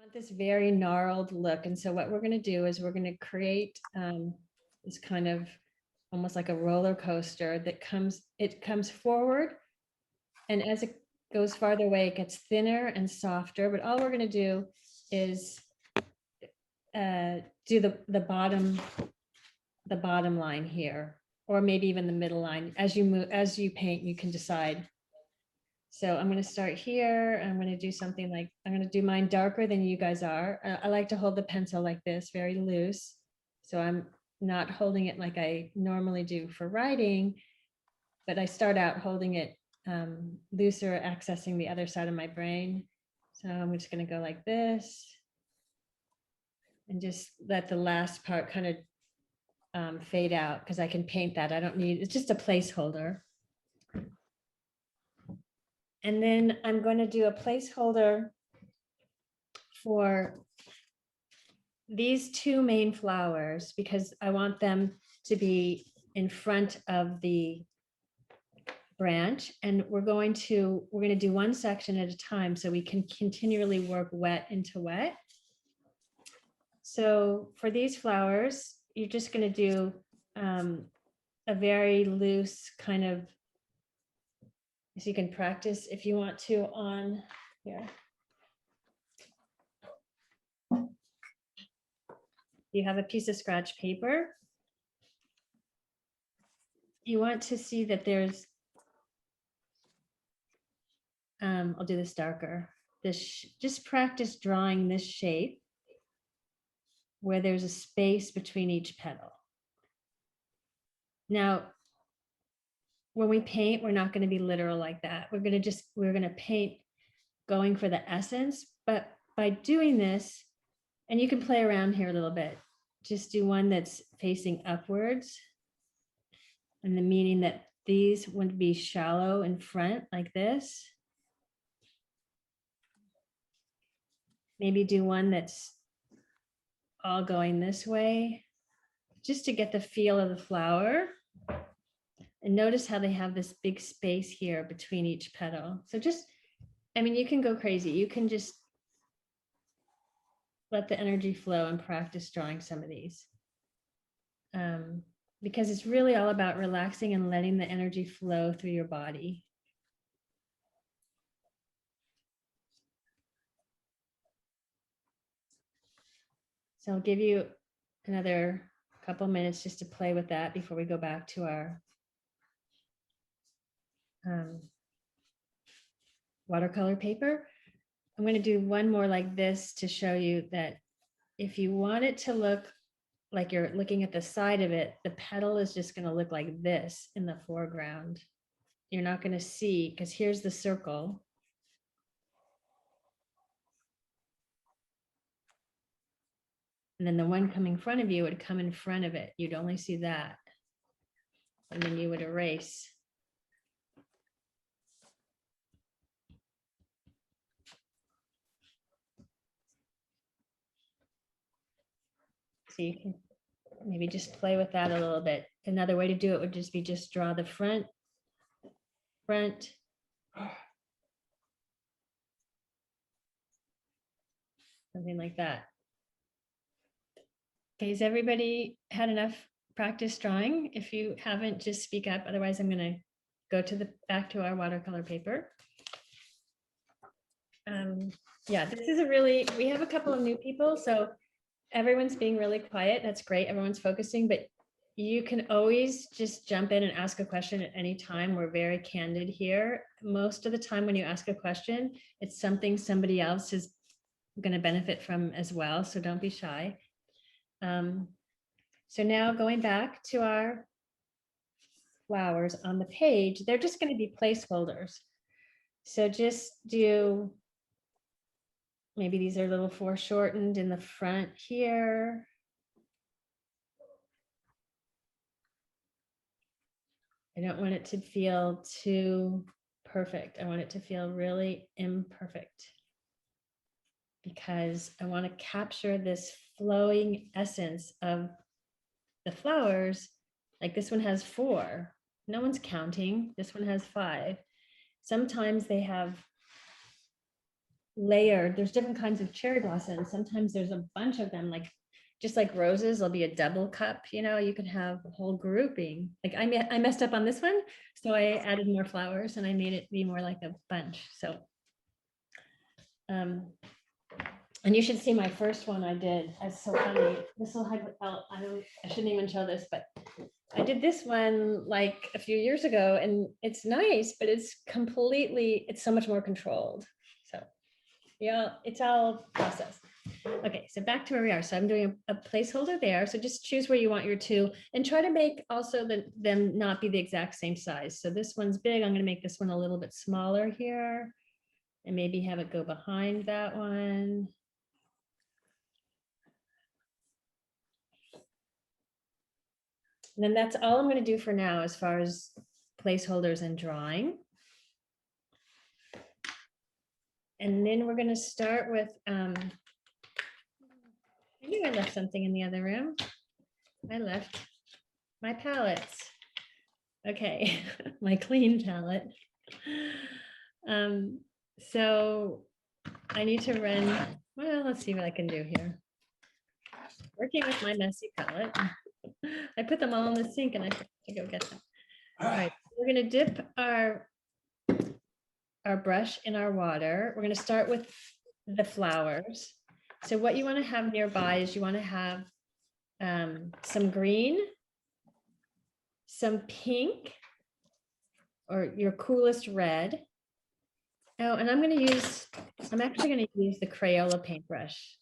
Want this very gnarled look. And so what we're going to do is we're going to create this kind of almost like a roller coaster that comes forward. And as it goes farther away, it gets thinner and softer. But all we're going to do is do the bottom line here, or maybe even the middle line. As you move, as you paint, you can decide. So I'm going to start here. I'm going to do something like, I'm going to do mine darker than you guys are. I like to hold the pencil like this, very loose. So I'm not holding it like I normally do for writing, but I start out holding it looser, accessing the other side of my brain. So I'm just going to go like this and just let the last part kind of fade out, because I can paint that. I don't need, it's just a placeholder. And then I'm going to do a placeholder for these two main flowers, because I want them to be in front of the branch. And we're going to do one section at a time so we can continually work wet into wet. So for these flowers, you're just going to do a very loose kind of, so you can practice if you want to on here. You have a piece of scratch paper. You want to see that there's, I'll do this darker. Just practice drawing this shape where there's a space between each petal. Now, when we paint, we're not going to be literal like that. We're going to paint going for the essence, but by doing this, and you can play around here a little bit, just do one that's facing upwards. And the meaning that these would be shallow in front like this. Maybe do one that's all going this way, just to get the feel of the flower. And notice how they have this big space here between each petal. So just, I mean, you can go crazy. You can just let the energy flow and practice drawing some of these. Because it's really all about relaxing and letting the energy flow through your body. So I'll give you another couple minutes just to play with that before we go back to our watercolor paper. I'm going to do one more like this to show you that if you want it to look like you're looking at the side of it, the petal is just going to look like this in the foreground. You're not going to see, because here's the circle. And then the one coming in front of you would come in front of it. You'd only see that. And then you would erase. So you can maybe just play with that a little bit. Another way to do it would just be just draw the front, something like that. Okay, has everybody had enough practice drawing? If you haven't, just speak up. Otherwise, I'm going to go to back to our watercolor paper. Yeah, this is we have a couple of new people, so everyone's being really quiet. That's great. Everyone's focusing, but you can always just jump in and ask a question at any time. We're very candid here. Most of the time when you ask a question, it's something somebody else is going to benefit from as well. So don't be shy. So now going back to our flowers on the page, they're just going to be placeholders. So just do, maybe these are a little foreshortened in the front here. I don't want it to feel too perfect. I want it to feel really imperfect, because I want to capture this flowing essence of the flowers. Like this one has 4. No one's counting. This one has 5. Sometimes they have layered. There's different kinds of cherry blossoms. Sometimes there's a bunch of them, like just like roses, there'll be a double cup, you know, you could have a whole grouping. Like I messed up on this one, so I added more flowers and I made it be more like a bunch. So, and you should see my first one I did. It's so funny. This will have, I shouldn't even show this, but I did this one like a few years ago and it's nice, but it's so much more controlled. So yeah, it's all process. Okay, so back to where we are. So I'm doing a placeholder there. So just choose where you want your two and try to make also them not be the exact same size. So this one's big. I'm going to make this one a little bit smaller here and maybe have it go behind that one. And then that's all I'm going to do for now as far as placeholders and drawing. And then we're going to start with, I knew I left something in the other room. I left my palettes. Okay, my clean palette. So I need to run, well, let's see what I can do here. Working with my messy palette. I put them all in the sink and I forgot to go get them. All right, we're gonna dip our brush in our water. We're gonna start with the flowers. So what you wanna have nearby is you wanna have some green, some pink, or your coolest red. Oh, and I'm actually going to use the Crayola paintbrush.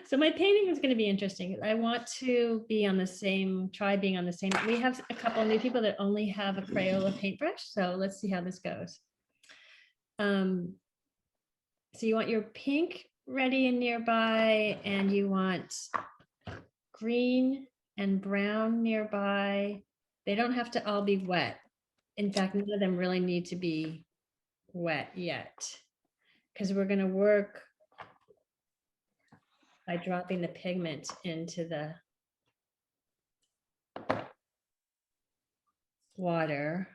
So my painting is going to be interesting. I want to be on the same, try being on the same. We have a couple of new people that only have a Crayola paintbrush. So let's see how this goes. So you want your pink ready and nearby, and you want green and brown nearby. They don't have to all be wet. In fact, none of them really need to be wet yet, because we're going to work by dropping the pigment into the water.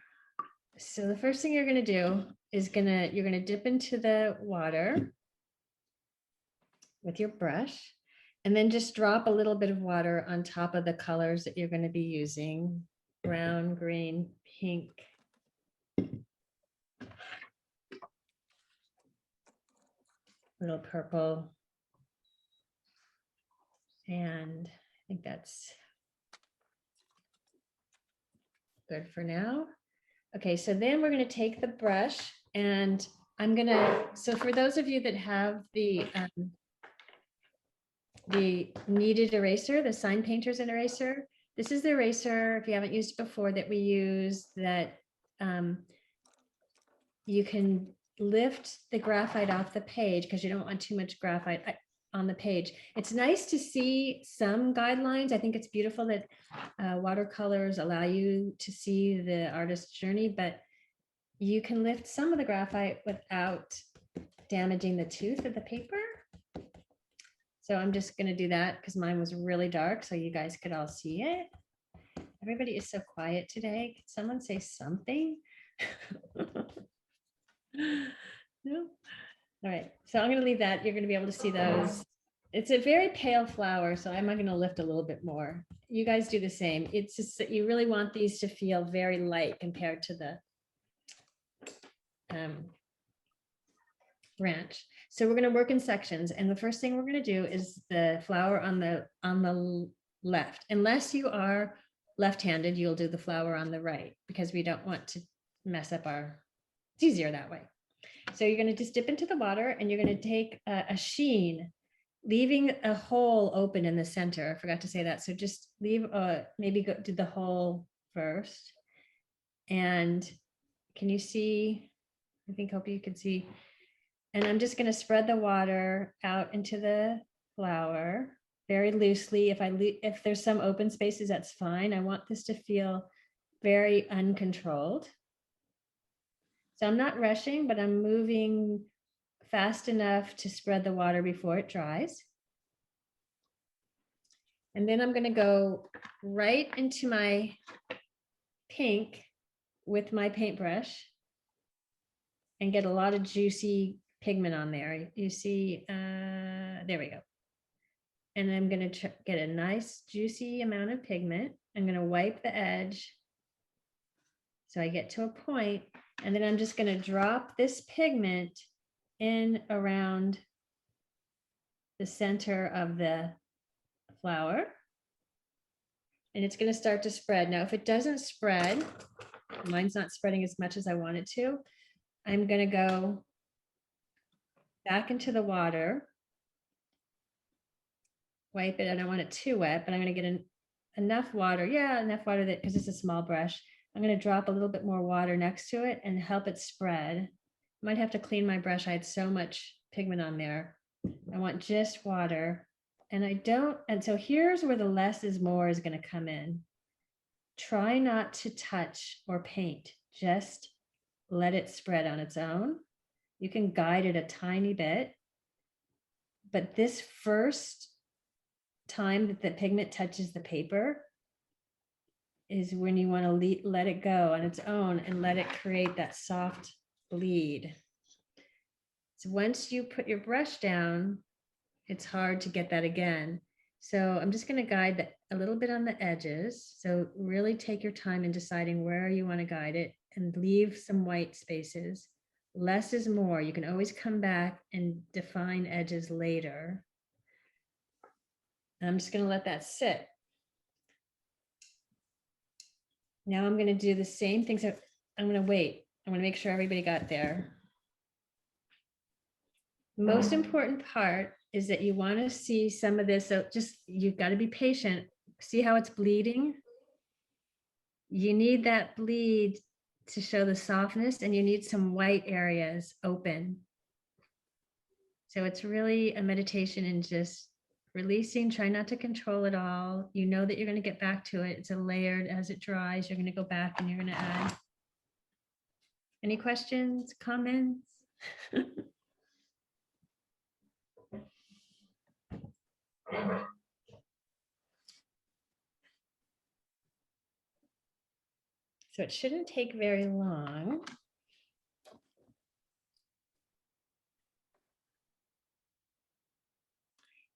So the first thing you're going to do is you're going to dip into the water with your brush, and then just drop a little bit of water on top of the colors that you're going to be using: brown, green, pink. Little purple. And I think that's good for now. Okay, so then we're going to take the brush and so for those of you that have the kneaded eraser, the sign painter's eraser, this is the eraser, if you haven't used it before, that we use that you can lift the graphite off the page because you don't want too much graphite on the page. It's nice to see some guidelines. I think it's beautiful that watercolors allow you to see the artist's journey, but you can lift some of the graphite without damaging the tooth of the paper. So I'm just going to do that because mine was really dark so you guys could all see it. Everybody is so quiet today. Could someone say something? No? All right, so I'm going to leave that. You're going to be able to see those. It's a very pale flower, so I'm going to lift a little bit more. You guys do the same. It's just that you really want these to feel very light compared to the branch. So we're going to work in sections, and the first thing we're going to do is the flower on the left. Unless you are left-handed, you'll do the flower on the right because we don't want to mess up it's easier that way. So you're going to just dip into the water and you're going to take a sheen, leaving a hole open in the center. I forgot to say that. So just leave, maybe do the hole first. And can you see? Hope you can see. And I'm just going to spread the water out into the flower very loosely. If there's some open spaces, that's fine. I want this to feel very uncontrolled. So I'm not rushing, but I'm moving fast enough to spread the water before it dries. And then I'm going to go right into my pink with my paintbrush and get a lot of juicy pigment on there. You see, there we go. And I'm going to get a nice juicy amount of pigment. I'm going to wipe the edge. So I get to a point, and then I'm just going to drop this pigment in around the center of the flower. And it's going to start to spread. Now, if it doesn't spread, mine's not spreading as much as I want it to, I'm going to go back into the water, wipe it. I don't want it too wet, but I'm going to get enough water. Yeah, enough water that, because it's a small brush, I'm going to drop a little bit more water next to it and help it spread. Might have to clean my brush. I had so much pigment on there. I want just water. And I don't, and so here's where the less is more is going to come in. Try not to touch or paint, just let it spread on its own. You can guide it a tiny bit, but this first time that the pigment touches the paper is when you want to let it go on its own and let it create that soft bleed. So once you put your brush down, it's hard to get that again. So I'm just going to guide that a little bit on the edges. So really take your time in deciding where you want to guide it and leave some white spaces. Less is more. You can always come back and define edges later. And I'm just going to let that sit. Now I'm going to do the same thing. So I'm going to wait. I'm going to make sure everybody got there. The most important part is that you want to see some of this. So just, you've got to be patient. See how it's bleeding? You need that bleed to show the softness, and you need some white areas open. So it's really a meditation in just releasing, try not to control it all. You know that you're going to get back to it. It's a layered, as it dries, you're going to go back and you're going to add. Any questions, comments? So it shouldn't take very long.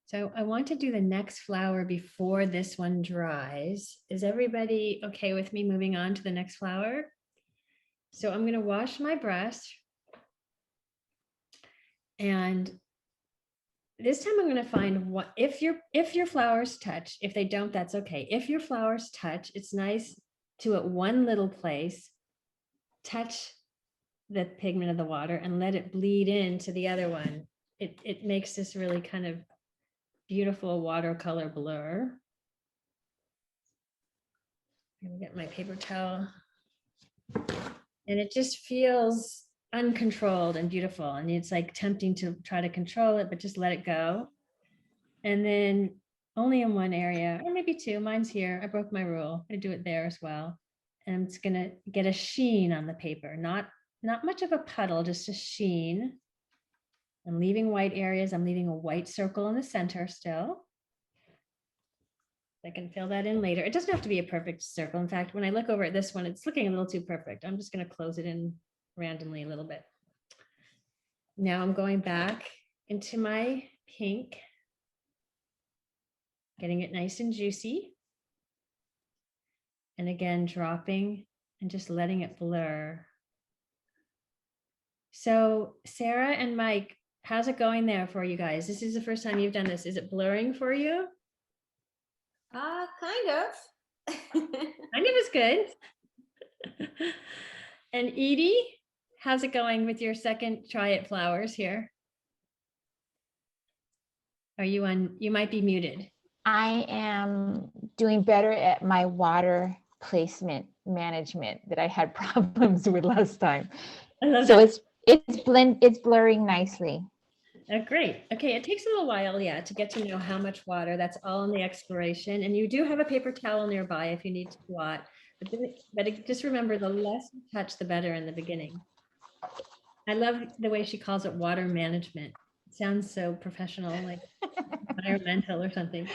So I want to do the next flower before this one dries. Is everybody okay with me moving on to the next flower? So I'm going to wash my brush. And this time I'm going to find what, if your flowers touch, if they don't, that's okay. If your flowers touch, it's nice to, at one little place, touch the pigment of the water and let it bleed into the other one. It makes this really kind of beautiful watercolor blur. I'm gonna get my paper towel. And it just feels uncontrolled and beautiful. And it's like tempting to try to control it, but just let it go. And then only in one area, or maybe two, mine's here. I broke my rule. I do it there as well. And I'm just gonna get a sheen on the paper, not much of a puddle, just a sheen. I'm leaving white areas. I'm leaving a white circle in the center still. I can fill that in later. It doesn't have to be a perfect circle. In fact, when I look over at this one, it's looking a little too perfect. I'm just going to close it in randomly a little bit. Now I'm going back into my pink, getting it nice and juicy. And again, dropping and just letting it blur. So Sarah and Mike, how's it going there for you guys? This is the first time you've done this. Is it blurring for you? Kind of. I knew it was good. And Edie, how's it going with your second try at flowers here? Are you on? You might be muted. I am doing better at my water placement management that I had problems with last time. I love So that. it's blurring nicely. Oh, great. Okay, it takes a little while, yeah, to get to know how much water. That's all in the exploration. And you do have a paper towel nearby if you need to blot. But just remember, the less you touch, the better in the beginning. I love the way she calls it water management. It sounds so professional, like environmental or something.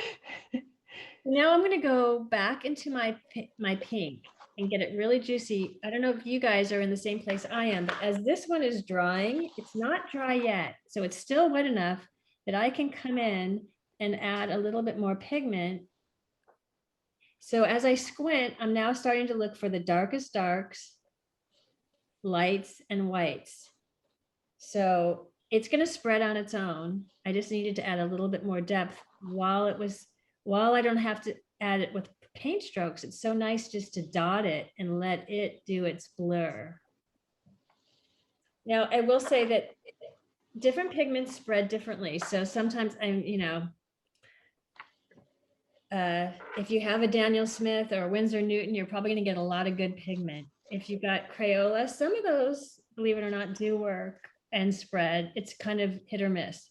Now I'm going to go back into my pink. and get it really juicy. I don't know if you guys are in the same place I am, but as this one is drying, it's not dry yet. So it's still wet enough that I can come in and add a little bit more pigment. So as I squint, I'm now starting to look for the darkest darks, lights, and whites. So it's going to spread on its own. I just needed to add a little bit more depth while I don't have to add it with paint strokes. It's so nice just to dot it and let it do its blur. Now, I will say that different pigments spread differently. So sometimes if you have a Daniel Smith or a Winsor Newton, you're probably going to get a lot of good pigment. If you've got Crayola, some of those, believe it or not, do work and spread. It's kind of hit or miss.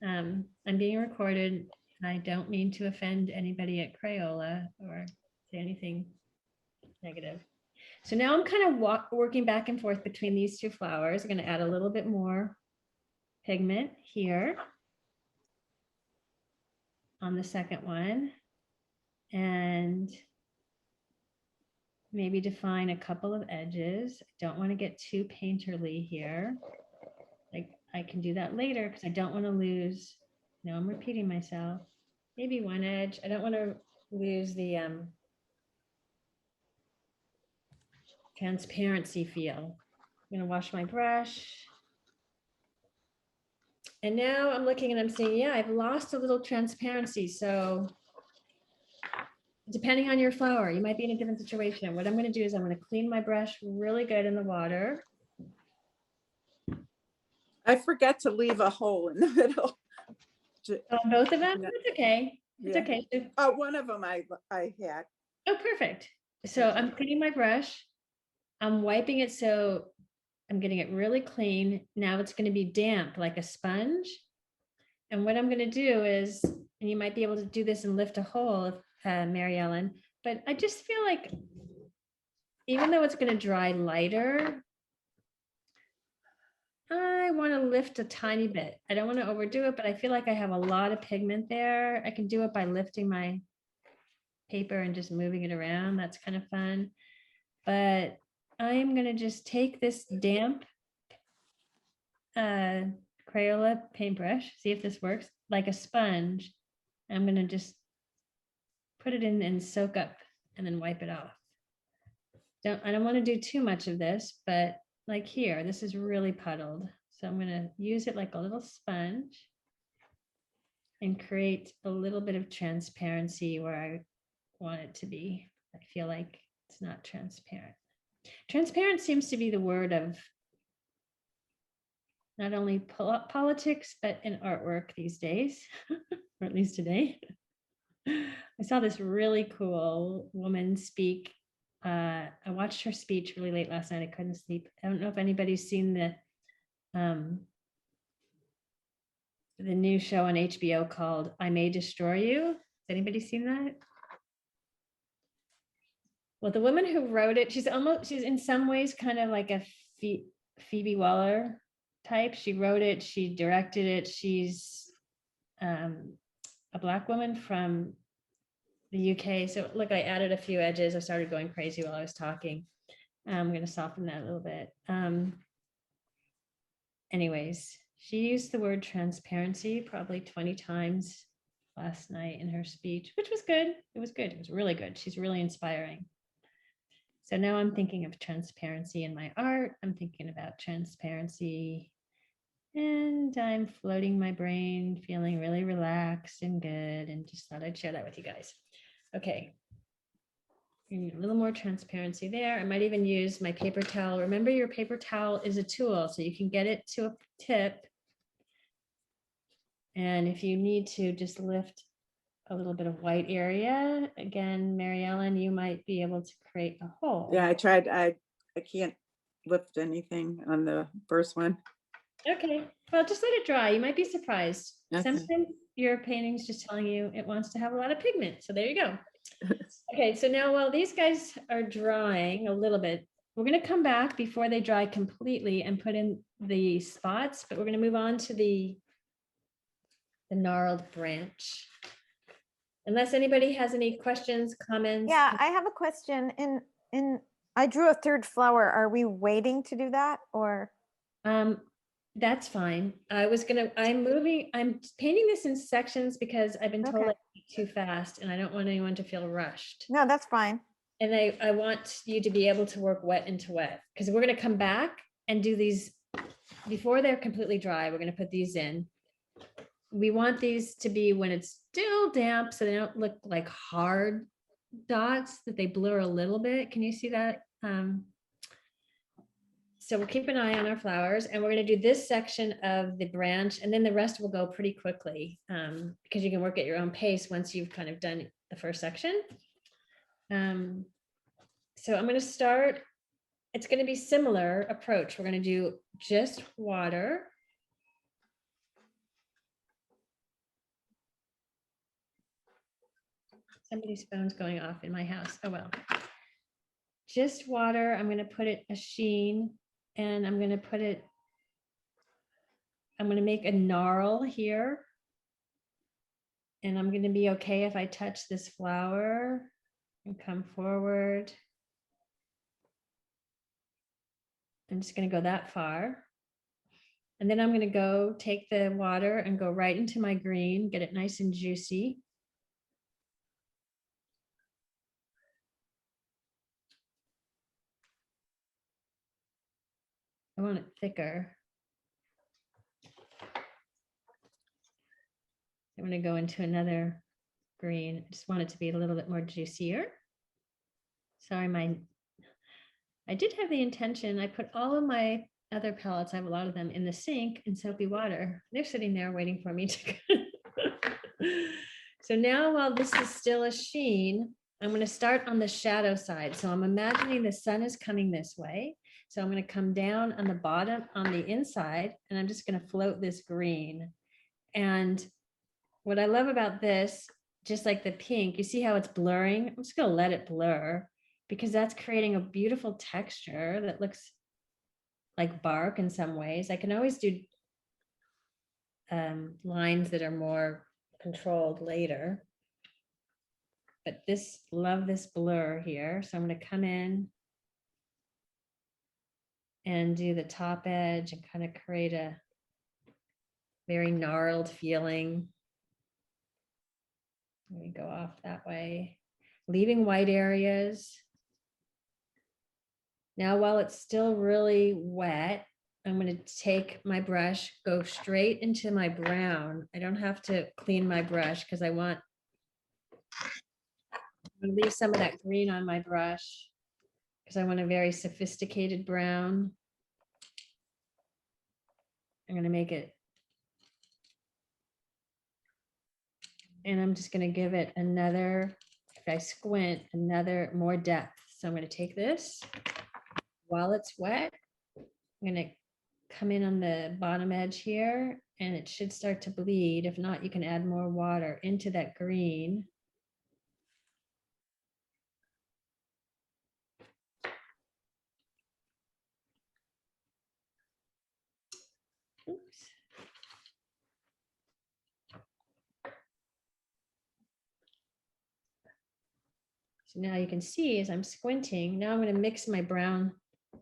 I'm being recorded. I don't mean to offend anybody at Crayola or say anything negative. So now I'm kind of working back and forth between these two flowers. I'm going to add a little bit more pigment here on the second one. And maybe define a couple of edges. I don't want to get too painterly here. Like I can do that later because I don't want to lose. No, I'm repeating myself. Maybe one edge. I don't want to lose the transparency feel. I'm going to wash my brush. And now I'm looking and I'm saying, yeah, I've lost a little transparency. So depending on your flower, you might be in a different situation. What I'm going to do is I'm going to clean my brush really good in the water. I forget to leave a hole in the middle. Both of them? Yeah. It's okay. It's Yeah. okay. Oh, one of them I had. Oh, perfect. So I'm cleaning my brush. I'm wiping it so I'm getting it really clean. Now it's going to be damp like a sponge. And what I'm going to do is, and you might be able to do this and lift a hole, Mary Ellen, but I just feel like even though it's going to dry lighter, I want to lift a tiny bit. I don't want to overdo it, but I feel like I have a lot of pigment there. I can do it by lifting my paper and just moving it around. That's kind of fun. But I'm going to just take this damp Crayola paintbrush, see if this works, like a sponge. I'm going to just put it in and soak up and then wipe it off. I don't want to do too much of this, but like here, this is really puddled. So I'm going to use it like a little sponge and create a little bit of transparency where I want it to be. I feel like it's not transparent. Transparent seems to be the word of not only politics, but in artwork these days, or at least today. I saw this really cool woman speak. I watched her speech really late last night. I couldn't sleep. I don't know if anybody's seen the new show on HBO called I May Destroy You. Has anybody seen that? Well, the woman who wrote it, she's in some ways kind of like a Phoebe Waller type. She wrote it, she directed it. She's a Black woman from the UK. So look, I added a few edges. I started going crazy while I was talking. I'm going to soften that a little bit. Anyways, she used the word transparency probably 20 times last night in her speech, which was good. It was good. It was really good. She's really inspiring. So now I'm thinking of transparency in my art. I'm thinking about transparency and I'm floating my brain, feeling really relaxed and good, and just thought I'd share that with you guys. Okay. A little more transparency there. I might even use my paper towel. Remember, your paper towel is a tool, so you can get it to a tip. And if you need to just lift a little bit of white area, again, Mary Ellen, you might be able to create a hole. Yeah, I tried. I can't lift anything on the first one. Okay, well, just let it dry. You might be surprised. Okay. Sometimes your painting's just telling you it wants to have a lot of pigment. So there you go. Okay, so now while these guys are drying a little bit, we're going to come back before they dry completely and put in the spots, but we're going to move on to the gnarled branch. Unless anybody has any questions, comments. Yeah, I have a question. And I drew a third flower. Are we waiting to do that or? That's fine. I'm painting this in sections because I've been told Okay. I paint too fast and I don't want anyone to feel rushed. No, that's fine. And I want you to be able to work wet into wet, because we're gonna come back and do these before they're completely dry. We're gonna put these in. We want these to be when it's still damp, so they don't look like hard dots, that they blur a little bit. Can you see that? So we'll keep an eye on our flowers, and we're gonna do this section of the branch, and then the rest will go pretty quickly, because you can work at your own pace once you've kind of done the first section. So I'm gonna start, it's gonna be similar approach. We're gonna do just water. Somebody's phone's going off in my house. Oh, well. Just water. I'm gonna put it a sheen, and I'm gonna make a gnarl here. And I'm gonna be okay if I touch this flower and come forward. I'm just gonna go that far. And then I'm gonna go take the water and go right into my green, get it nice and juicy. I want it thicker. I'm gonna go into another green. I just want it to be a little bit more juicier. Sorry, I did have the intention, I put all of my other palettes, I have a lot of them in the sink in soapy water. They're sitting there waiting for me to. So now while this is still a sheen, I'm gonna start on the shadow side. So I'm imagining the sun is coming this way. So I'm gonna come down on the bottom, on the inside, and I'm just gonna float this green. And what I love about this, just like the pink, you see how it's blurring? I'm just gonna let it blur, because that's creating a beautiful texture that looks like bark in some ways. I can always do lines that are more controlled later. But love this blur here. So I'm gonna come in and do the top edge and kind of create a very gnarled feeling. Let me go off that way, leaving white areas. Now, while it's still really wet, I'm going to take my brush, go straight into my brown. I don't have to clean my brush because I'm going to leave some of that green on my brush because I want a very sophisticated brown. I'm going to make it, and I'm just going to give it another, if I squint, another more depth. So I'm going to take this while it's wet. I'm going to come in on the bottom edge here, and it should start to bleed. If not, you can add more water into that green. Oops. So now you can see as I'm squinting, now I'm going to mix my brown. I've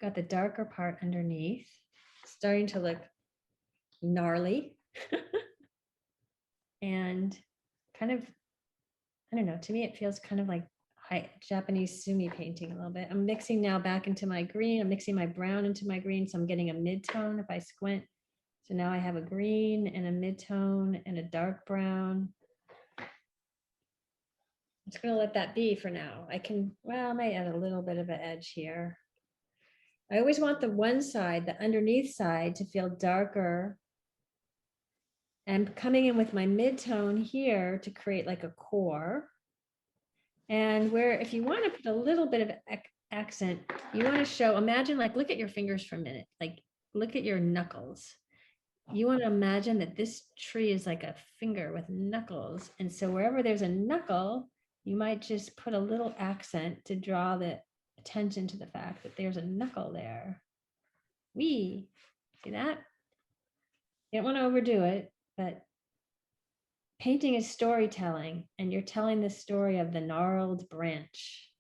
got the darker part underneath, it's starting to look gnarly. And kind of, I don't know, to me it feels kind of like Japanese sumi painting a little bit. I'm mixing now back into my green. I'm mixing my brown into my green, so I'm getting a mid-tone if I squint. So now I have a green and a mid-tone and a dark brown. I'm just going to let that be for now. I might add a little bit of an edge here. I always want the one side, the underneath side, to feel darker. I'm coming in with my mid-tone here to create like a core. And if you want to put a little bit of accent, you want to show, imagine, like, look at your fingers for a minute, like look at your knuckles. You want to imagine that this tree is like a finger with knuckles. And so wherever there's a knuckle, you might just put a little accent to draw the attention to the fact that there's a knuckle there. See that? You don't want to overdo it, but painting is storytelling, and you're telling the story of the gnarled branch.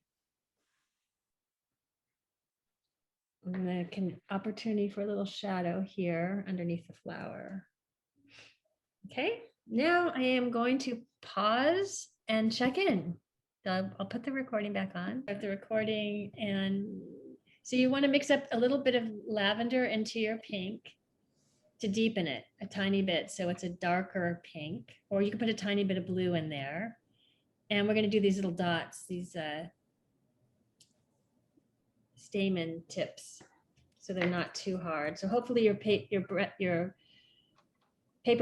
And then opportunity for a little shadow here underneath the flower. Okay, now I am going to pause and check in. So I'll put the recording back on. Start the recording, and so you want to mix up a little bit of lavender into your pink to deepen it a tiny bit, so it's a darker pink, or you can put a tiny bit of blue in there. And we're going to do these little dots, these stamen tips, so they're not too hard. So hopefully your paper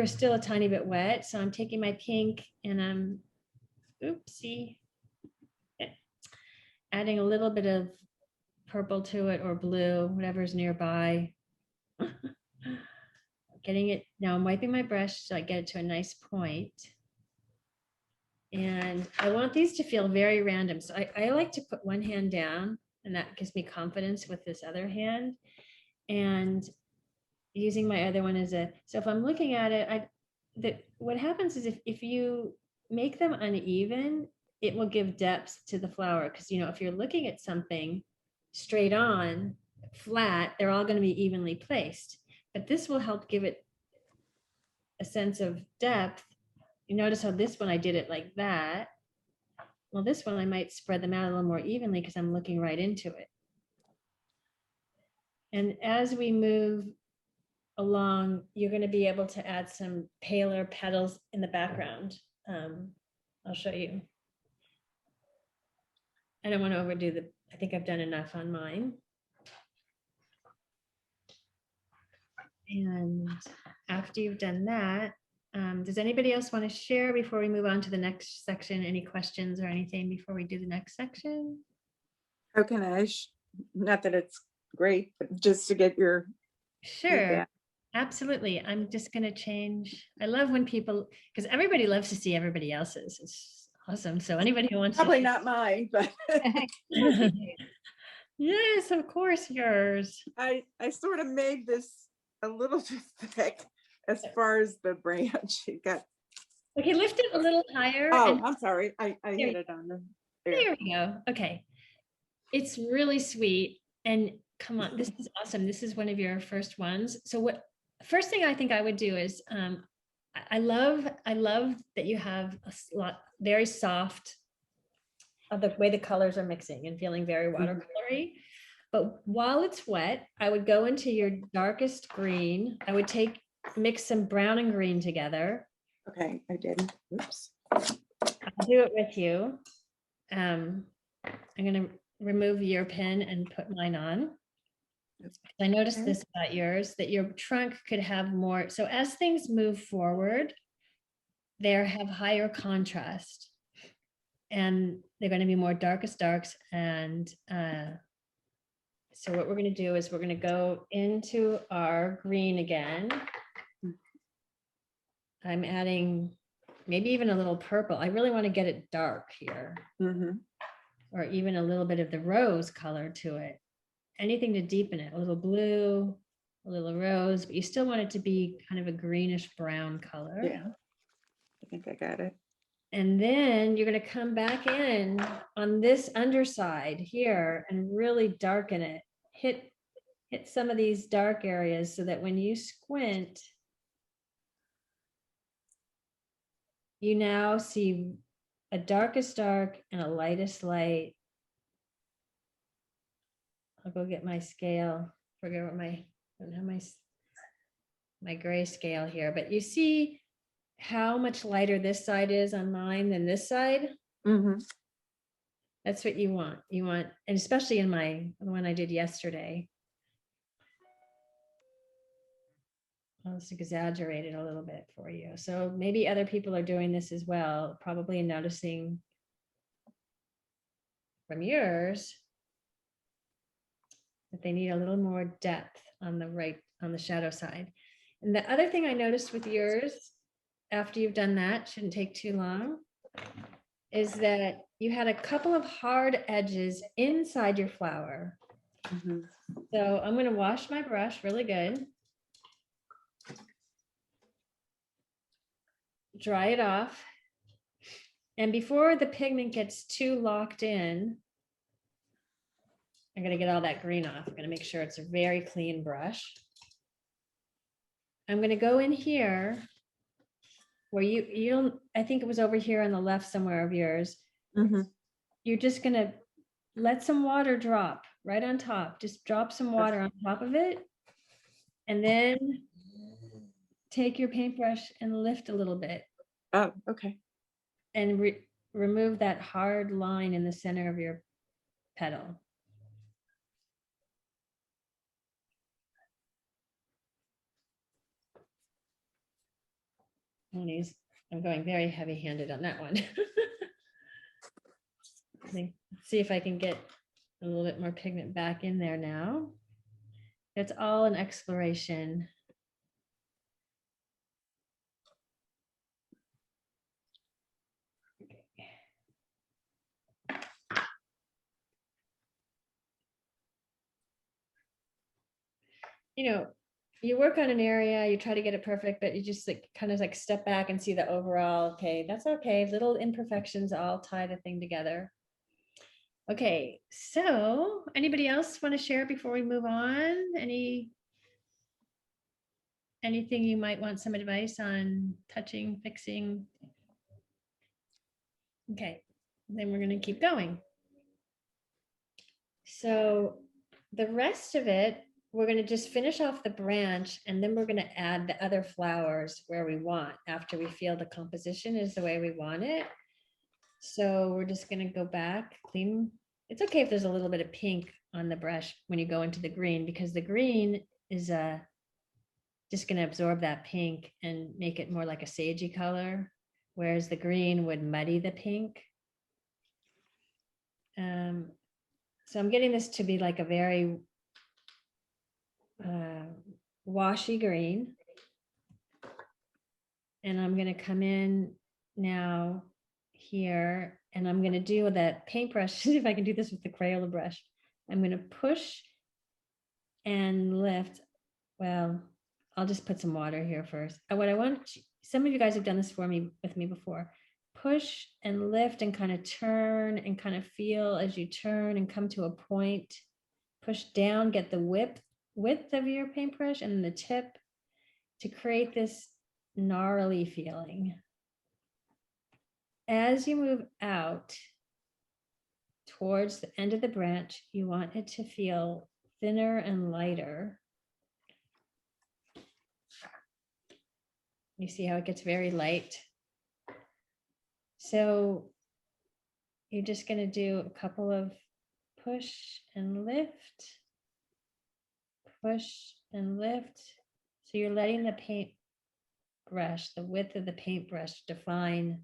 is still a tiny bit wet. So I'm taking my pink and I'm, oopsie, adding a little bit of purple to it, or blue, whatever's nearby. Getting it, now I'm wiping my brush so I get it to a nice point. And I want these to feel very random. So I like to put one hand down, and that gives me confidence with this other hand. And using my other one as so if I'm looking at it, what happens is if you make them uneven, it will give depth to the flower. Because, if you're looking at something straight on, flat, they're all going to be evenly placed. But this will help give it a sense of depth. You notice how this one I did it like that. Well, this one I might spread them out a little more evenly because I'm looking right into it. And as we move along, you're going to be able to add some paler petals in the background. I'll show you. I don't want to overdo I think I've done enough on mine. And after you've done that, does anybody else want to share before we move on to the next section? Any questions or anything before we do the next section? How can not that it's great, but just to get your Sure. feedback. Absolutely. I'm just going to change. I love when people, because everybody loves to see everybody else's. It's awesome. So anybody who wants Probably to not mine, but yes, of course, yours. I sort of made this a little too thick as far as the branch. It got, Okay, lift it a little higher. oh, And I'm sorry. I There hit you it on the, there we go. Okay. It's really sweet. And come on, this is awesome. This is one of your first ones. So first thing I think I would do is, I love that you have very soft of the way the colors are mixing and feeling very watercolory. But while it's wet, I would go into your darkest green. I would mix some brown and green together. okay, I did. Oops. I'll do it with you. I'm going to remove your pen and put mine on. I noticed this about yours, that your trunk could have more. So as things move forward, they have higher contrast, and they're going to be more darkest darks. And so what we're going to do is we're going to go into our green again. I'm adding maybe even a little purple. I really want to get it dark here, or even a little bit of the rose color to it. Anything to deepen it, a little blue, a little rose, but you still want it to be kind of a greenish brown color. Yeah, I think I got it. And then you're going to come back in on this underside here and really darken it. Hit some of these dark areas so that when you squint, you now see a darkest dark and a lightest light. I'll go get my scale. Forget what I don't have my gray scale here, but you see how much lighter this side is on mine than this side. That's what you want. And especially in the one I did yesterday. I'll just exaggerate it a little bit for you. So maybe other people are doing this as well, probably noticing from yours that they need a little more depth on the shadow side. And the other thing I noticed with yours, after you've done that, shouldn't take too long, is that you had a couple of hard edges inside your flower. So I'm going to wash my brush really good. Dry it off. And before the pigment gets too locked in, I'm gonna get all that green off. I'm gonna make sure it's a very clean brush. I'm gonna go in here where you don't, I think it was over here on the left somewhere of yours. Mhm. You're just gonna let some water drop right on top. Just drop some water on top of it. And then take your paintbrush and lift a little bit Oh, okay. and remove that hard line in the center of your petal. I'm going very heavy handed on that one. See if I can get a little bit more pigment back in there now. It's all an exploration. You know, you work on an area, you try to get it perfect, but you just like kind of like step back and see the overall, okay, that's okay. Little imperfections all tie the thing together. Okay, so anybody else want to share before we move on? Anything you might want some advice on touching, fixing? Okay, then we're going to keep going. So the rest of it, we're going to just finish off the branch and then we're going to add the other flowers where we want after we feel the composition is the way we want it. So we're just going to go back, clean. It's okay if there's a little bit of pink on the brush when you go into the green, because the green is just going to absorb that pink and make it more like a sagey color, whereas the green would muddy the pink. So I'm getting this to be like a very washy green. And I'm going to come in now here and I'm going to do that paintbrush. See if I can do this with the Crayola brush. I'm going to push and lift. Well, I'll just put some water here first. What I want, some of you guys have done this for me with me before. Push and lift and kind of turn and kind of feel as you turn and come to a point. Push down, get the width of your paintbrush and the tip to create this gnarly feeling. As you move out towards the end of the branch, you want it to feel thinner and lighter. You see how it gets very light? So you're just going to do a couple of push and lift, push and lift. So you're letting the paintbrush, the width of the paintbrush define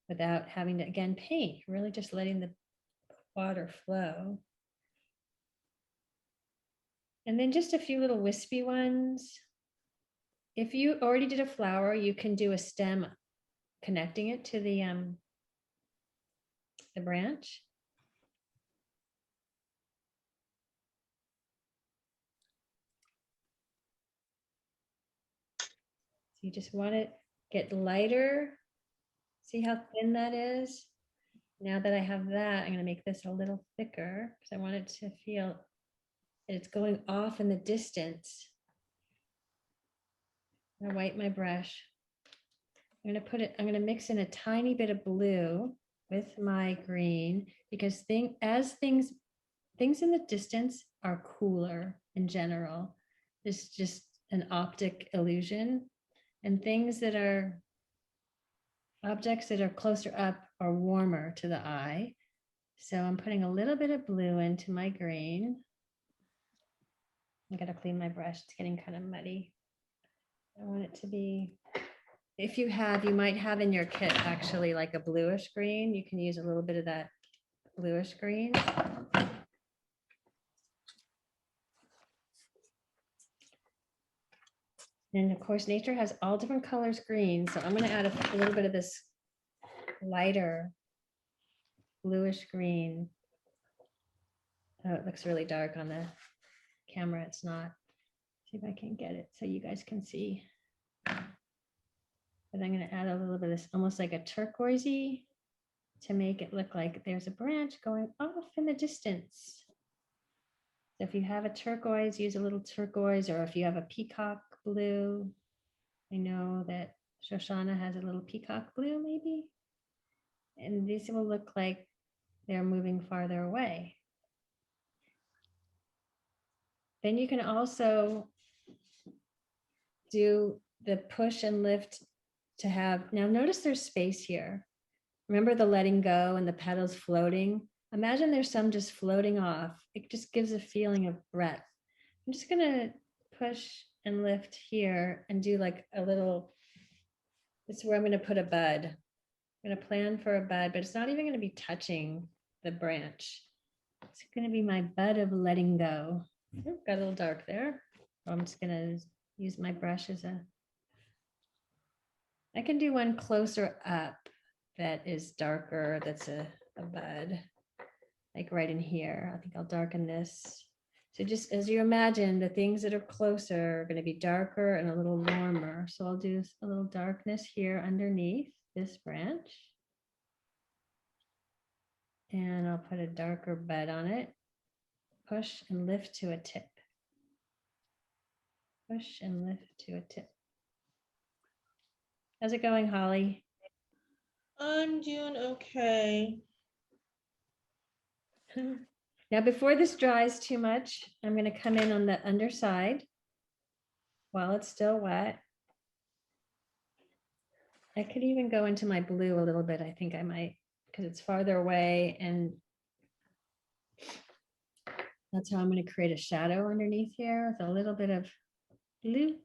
without having to, again, paint, really just letting the water flow. And then just a few little wispy ones. If you already did a flower, you can do a stem connecting it to the branch. So you just want it get lighter. See how thin that is? Now that I have that, I'm going to make this a little thicker because I want it to feel that it's going off in the distance. I'm going to wipe my brush. I'm going to mix in a tiny bit of blue with my green because things in the distance are cooler in general. It's just an optic illusion. And objects that are closer up are warmer to the eye. So I'm putting a little bit of blue into my green. I gotta clean my brush, it's getting kind of muddy. I want it to be, if you might have in your kit actually like a bluish green. You can use a little bit of that bluish green. And of course, nature has all different colors green. So I'm going to add a little bit of this lighter bluish green. Oh, it looks really dark on the camera. It's not. See if I can get it so you guys can see. But I'm going to add a little bit of this, almost like a turquoisey to make it look like there's a branch going off in the distance. So if you have a turquoise, use a little turquoise, or if you have a peacock blue, I know that Shoshana has a little peacock blue maybe. And these will look like they're moving farther away. Then you can also do the push and lift to have, now notice there's space here. Remember the letting go and the petals floating? Imagine there's some just floating off. It just gives a feeling of breadth. I'm just gonna push and lift here and do like a little, this is where I'm gonna put a bud. I'm gonna plan for a bud, but it's not even gonna be touching the branch. It's gonna be my bud of letting go. Ooh, got a little dark there. I'm just gonna use my brush as a, I can do one closer up that is darker, that's a bud, like right in here. I think I'll darken this. So just as you imagine, the things that are closer are going to be darker and a little warmer. So I'll do a little darkness here underneath this branch. And I'll put a darker bud on it. Push and lift to a tip. Push and lift to a tip. How's it going, Holly? I'm doing okay. Now, before this dries too much, I'm going to come in on the underside while it's still wet. I could even go into my blue a little bit. I think I might, because it's farther away, and that's how I'm going to create a shadow underneath here with a little bit of blue.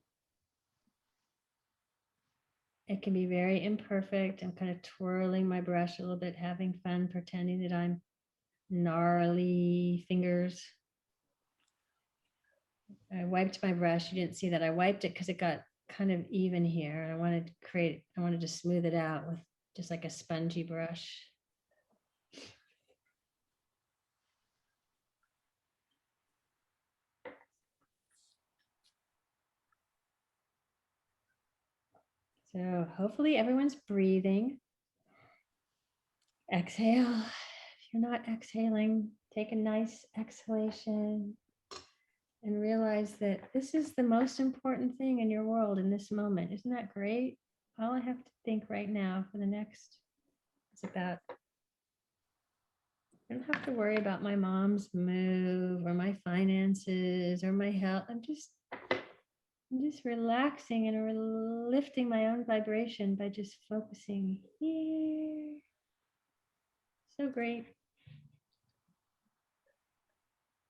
It can be very imperfect. I'm kind of twirling my brush a little bit, having fun, pretending that I'm gnarly fingers. I wiped my brush. You didn't see that. I wiped it because it got kind of even here. And I wanted to smooth it out with just like a spongy brush. So hopefully everyone's breathing. Exhale. If you're not exhaling, take a nice exhalation and realize that this is the most important thing in your world in this moment. Isn't that great? All I have to think right now for the next, it's about, I don't have to worry about my mom's move or my finances or my health. I'm just relaxing and lifting my own vibration by just focusing here. So great.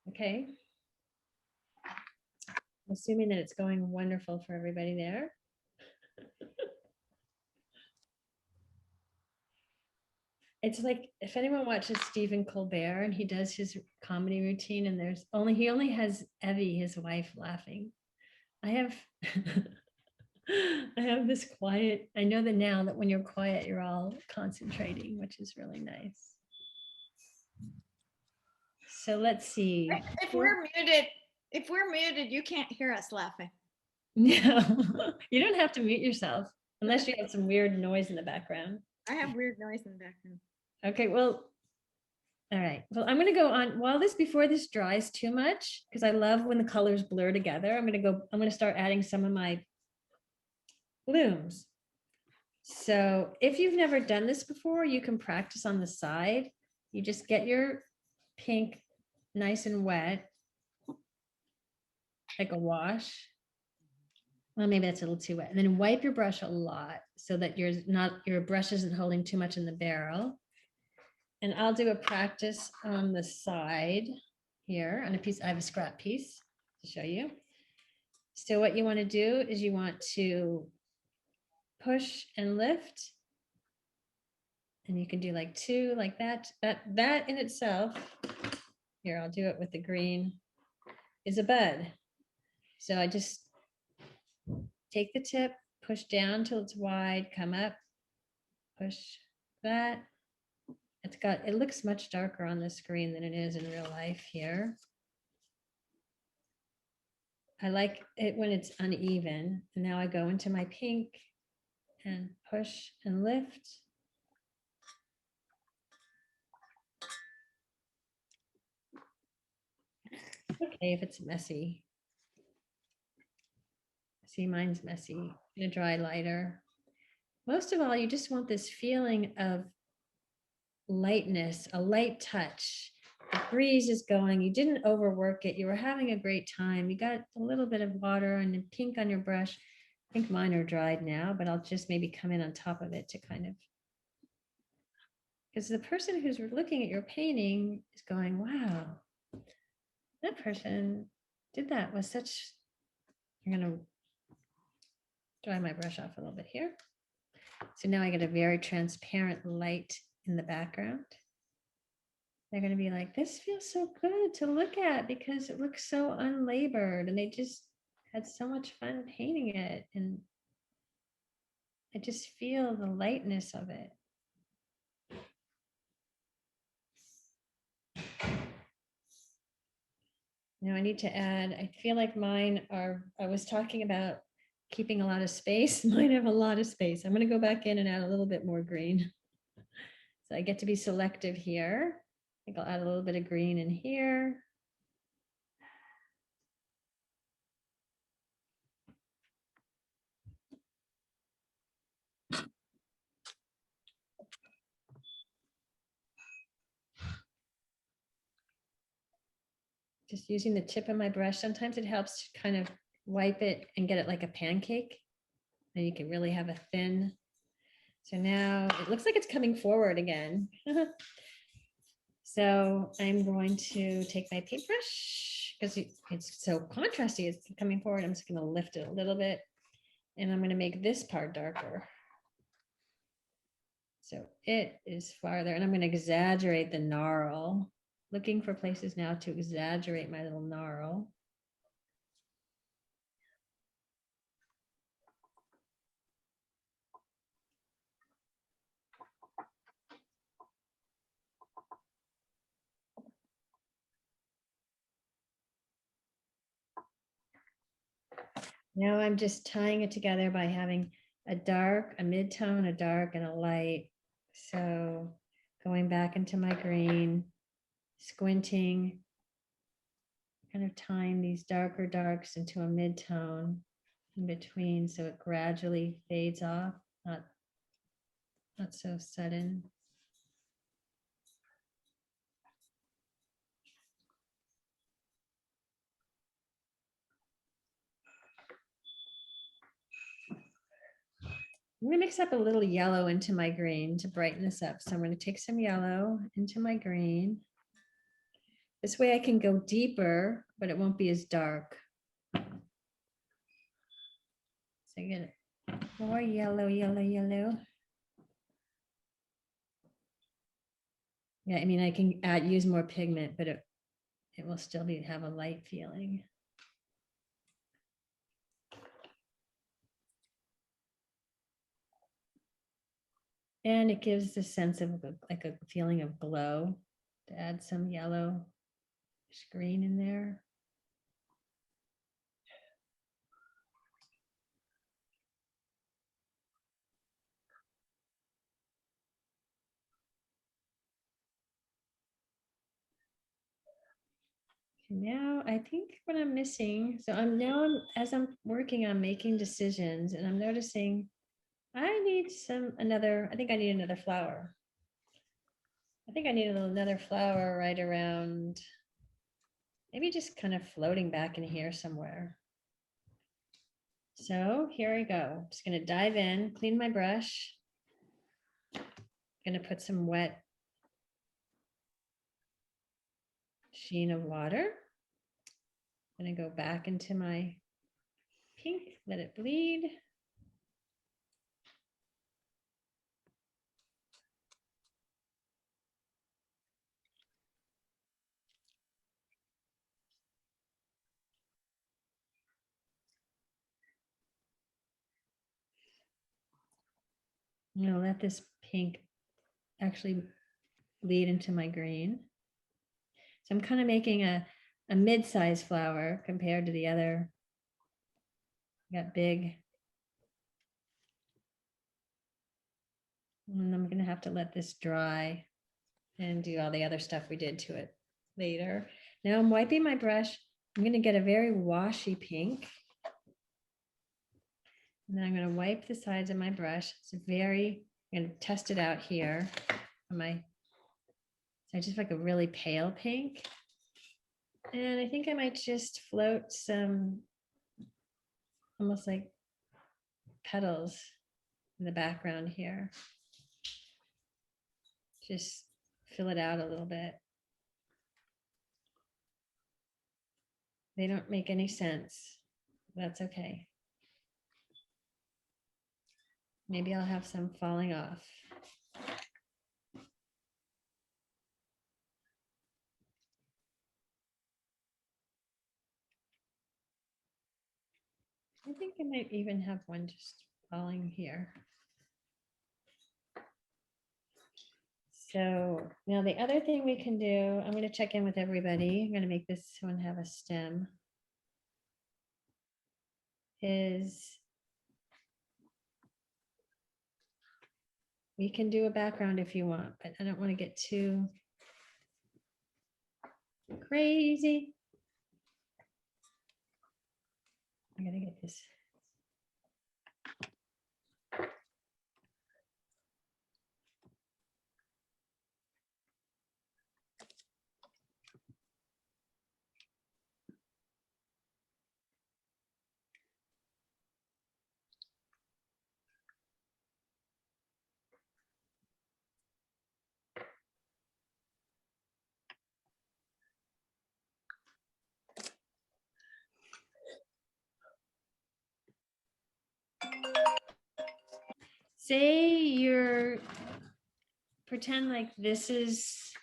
Okay. Assuming that it's going wonderful for everybody there. It's like if anyone watches Stephen Colbert and he does his comedy routine and he only has Evie, his wife, laughing. I have I have this quiet, I know that now that when you're quiet, you're all concentrating, which is really nice. So let's see. If we're muted, you can't hear us laughing. No, you don't have to mute yourself unless you have some weird noise in the background. I have weird noise in the background. Okay, well, all right. Well, I'm going to go on before this dries too much, because I love when the colors blur together. I'm going to start adding some of my blooms. So if you've never done this before, you can practice on the side. You just get your pink nice and wet, like a wash. Well, maybe that's a little too wet. And then wipe your brush a lot so that your brush isn't holding too much in the barrel. And I'll do a practice on the side here on a piece. I have a scrap piece to show you. So what you want to do is you want to push and lift. And you can do like two, like that. That in itself, here, I'll do it with the green, is a bud. So I just take the tip, push down till it's wide, come up, push that. It looks much darker on the screen than it is in real life here. I like it when it's uneven. And now I go into my pink and push and lift. okay if it's messy. See, mine's messy. I'm gonna dry lighter. Most of all, you just want this feeling of lightness, a light touch. The breeze is going, you didn't overwork it, you were having a great time. You got a little bit of water and the pink on your brush. I think mine are dried now, but I'll just maybe come in on top of it to kind of, because the person who's looking at your painting is going, wow, that person did that with such, I'm gonna dry my brush off a little bit here. So now I get a very transparent light in the background. They're going to be like, this feels so good to look at because it looks so unlabored and they just had so much fun painting it. And I just feel the lightness of it. Now I need to add, I feel like mine are, I was talking about keeping a lot of space. Mine have a lot of space. I'm going to go back in and add a little bit more green. So I get to be selective here. I think I'll add a little bit of green in here. Just using the tip of my brush. Sometimes it helps to kind of wipe it and get it like a pancake. And you can really have a thin. So now it looks like it's coming forward again. So I'm going to take my paintbrush because it's so contrasty. It's coming forward. I'm just going to lift it a little bit and I'm going to make this part darker. So it is farther and I'm going to exaggerate the gnarl. Looking for places now to exaggerate my little gnarl. Now I'm just tying it together by having a dark, a mid-tone, a dark, and a light. So going back into my green, squinting, kind of tying these darker darks into a mid-tone in between so it gradually fades off, not so sudden. I'm going to mix up a little yellow into my green to brighten this up. So I'm going to take some yellow into my green. This way I can go deeper, but it won't be as dark. So I get more yellow, yellow, yellow. Yeah, I mean, I can use more pigment, but it will still have a light feeling. And it gives the sense of like a feeling of glow to add some yellow green in there. Now I think what I'm missing, so as I'm working on making decisions and I'm noticing I need I think I need another flower. I think I need another flower right around, maybe just kind of floating back in here somewhere. So here I go. I'm just going to dive in, clean my brush. Going to put some wet sheen of water. Going to go back into my pink, let it bleed. I'm going to let this pink actually bleed into my green. So I'm kind of making a mid-sized flower compared to the other. Got big. And I'm going to have to let this dry and do all the other stuff we did to it later. Now I'm wiping my brush I'm gonna get a very washy pink. And then I'm gonna wipe the sides of my brush. It's very, I'm gonna test it out here on my, so I just like a really pale pink. And I think I might just float some almost like petals in the background here. Just fill it out a little bit. They don't make any sense. That's okay. Maybe I'll have some falling off. I think I might even have one just falling here. So now the other thing we can do, I'm going to check in with everybody. I'm going to make this one have a stem. Is we can do a background if you want, but I don't want to get too crazy. I gotta get this. Say you're, pretend like this is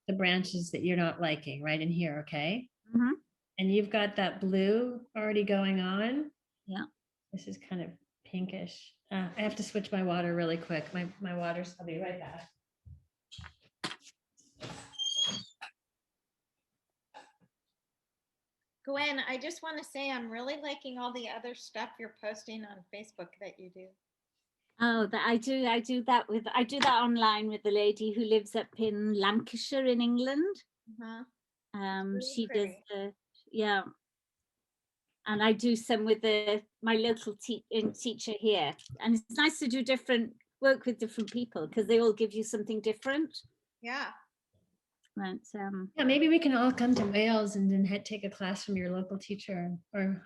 the branches that you're not liking right in here, okay? Mhm. And you've got that blue already going on. Yeah. This is kind of pinkish. I have to switch my water really quick. My water's, I'll be right back. Gwen, I just want to say I'm really liking all the other stuff you're posting on Facebook that you do. Oh, that I do that online with the lady who lives up in Lancashire in England. Uh-huh. Really She does pretty. yeah, and I do some with my local teacher here, and it's nice to do work with different people because they all give you something different. Yeah. But Yeah, maybe we can all come to Wales and then take a class from your local teacher or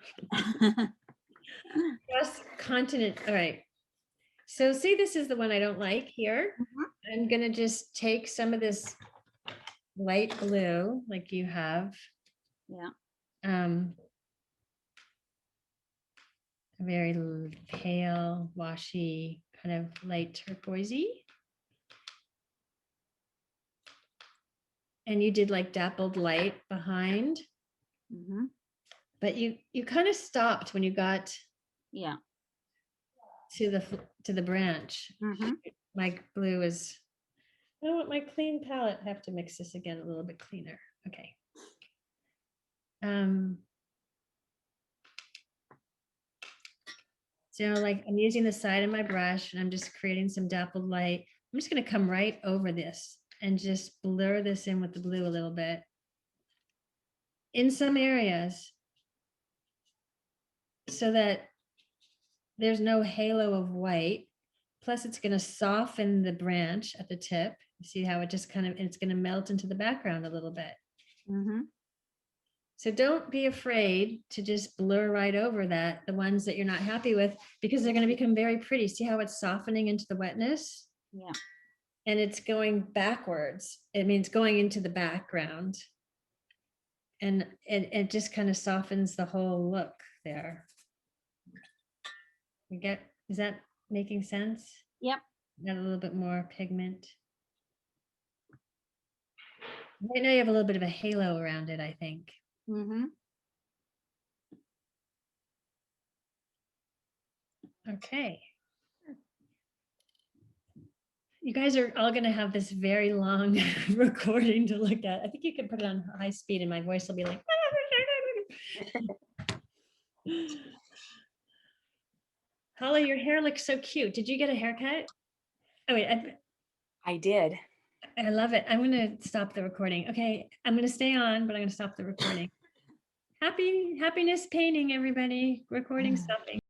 cross continent. All right. So see, this is the one I don't like here. I'm gonna just take some of this light blue like you have. yeah, A very pale, washy, kind of light turquoisey. And you did like dappled light behind, mhm, but you kind of stopped when you got yeah, to the branch. mhm. My blue is, I don't want my clean palette. I have to mix this again a little bit cleaner. Okay. So like I'm using the side of my brush and I'm just creating some dappled light. I'm just going to come right over this and just blur this in with the blue a little bit. In some areas, so that there's no halo of white. Plus it's going to soften the branch at the tip. See how it just kind of, it's going to melt into the background a little bit. Mm-hmm. So don't be afraid to just blur right over that, the ones that you're not happy with, because they're going to become very pretty. See how it's softening into the wetness? Yeah. And it's going backwards. It means going into the background. And it just kind of softens the whole look there. You get, is that making sense? Yep. Got a little bit more pigment. Right now you have a little bit of a halo around it, I think. Mm-hmm. Okay. You guys are all going to have this very long recording to look at. I think you can put it on high speed and my voice will be like. Holly, your hair looks so cute. Did you get a haircut? Oh, wait. I did. I love it. I'm going to stop the recording. Okay, I'm going to stay on, but I'm going to stop the recording. Happiness painting, everybody. Recording stopping.